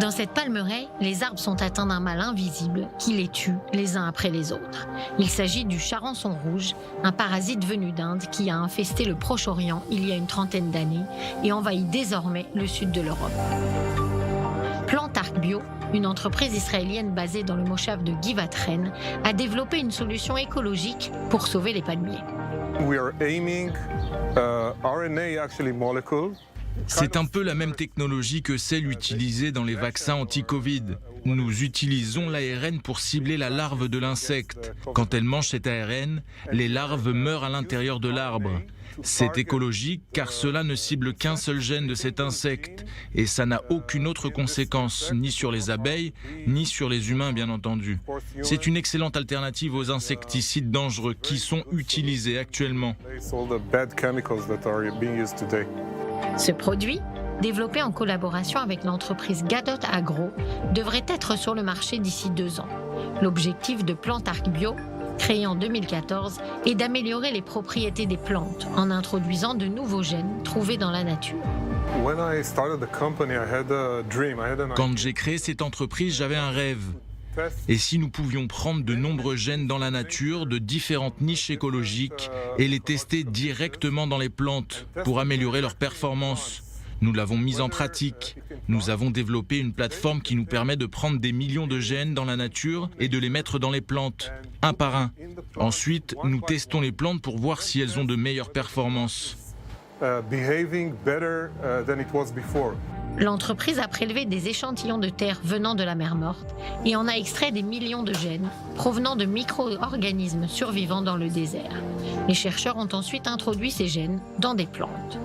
Dans cette palmeraie, les arbres sont atteints d'un mal invisible qui les tue les uns après les autres. Il s'agit du charançon rouge, un parasite venu d'Inde qui a infesté le Proche-Orient il y a une trentaine d'années et envahit désormais le sud de l'Europe. Plantarc Bio, une entreprise israélienne basée dans le moshav de Givat Ren, a développé une solution écologique pour sauver les palmiers. We are aiming RNA actually molecule. C'est un peu la même technologie que celle utilisée dans les vaccins anti-Covid. Nous utilisons l'ARN pour cibler la larve de l'insecte. Quand elle mange cet ARN, les larves meurent à l'intérieur de l'arbre. C'est écologique car cela ne cible qu'un seul gène de cet insecte et ça n'a aucune autre conséquence, ni sur les abeilles, ni sur les humains bien entendu. C'est une excellente alternative aux insecticides dangereux qui sont utilisés actuellement. Ce produit, développé en collaboration avec l'entreprise Gadot Agro, devrait être sur le marché d'ici 2 ans. L'objectif de Plantarc Bio, créé en 2014, est d'améliorer les propriétés des plantes en introduisant de nouveaux gènes trouvés dans la nature. Quand j'ai créé cette entreprise, j'avais un rêve. Et si nous pouvions prendre de nombreux gènes dans la nature, de différentes niches écologiques, et les tester directement dans les plantes pour améliorer leur performance? Nous l'avons mis en pratique. Nous avons développé une plateforme qui nous permet de prendre des millions de gènes dans la nature et de les mettre dans les plantes, un par un. Ensuite, nous testons les plantes pour voir si elles ont de meilleures performances. L'entreprise a prélevé des échantillons de terre venant de la mer Morte et en a extrait des millions de gènes provenant de micro-organismes survivants dans le désert. Les chercheurs ont ensuite introduit ces gènes dans des plantes.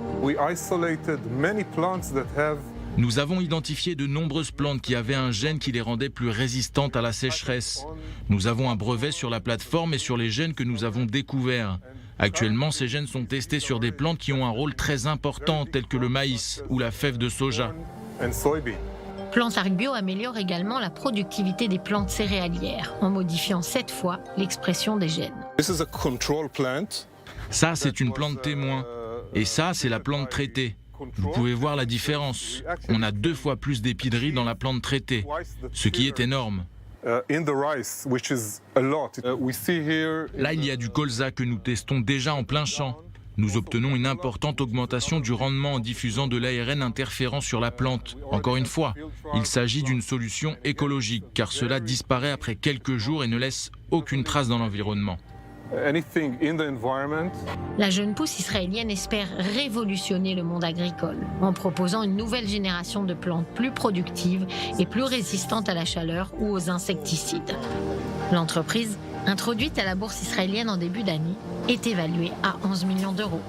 Nous avons identifié de nombreuses plantes qui avaient un gène qui les rendait plus résistantes à la sécheresse. Nous avons un brevet sur la plateforme et sur les gènes que nous avons découverts. Actuellement, ces gènes sont testés sur des plantes qui ont un rôle très important, tels que le maïs ou la fève de soja. Plantarc Bio améliore également la productivité des plantes céréalières en modifiant 7 fois l'expression des gènes. Ça, c'est une plante témoin. Et ça, c'est la plante traitée. Vous pouvez voir la différence. On a 2 fois plus d'épiderie dans la plante traitée, ce qui est énorme. Là, il y a du colza que nous testons déjà en plein champ. Nous obtenons une importante augmentation du rendement en diffusant de l'ARN interférent sur la plante. Encore une fois, il s'agit d'une solution écologique, car cela disparaît après quelques jours et ne laisse aucune trace dans l'environnement. La jeune pousse israélienne espère révolutionner le monde agricole en proposant une nouvelle génération de plantes plus productives et plus résistantes à la chaleur ou aux insecticides. L'entreprise, introduite à la bourse israélienne en début d'année, est évaluée à 11 millions d'euros.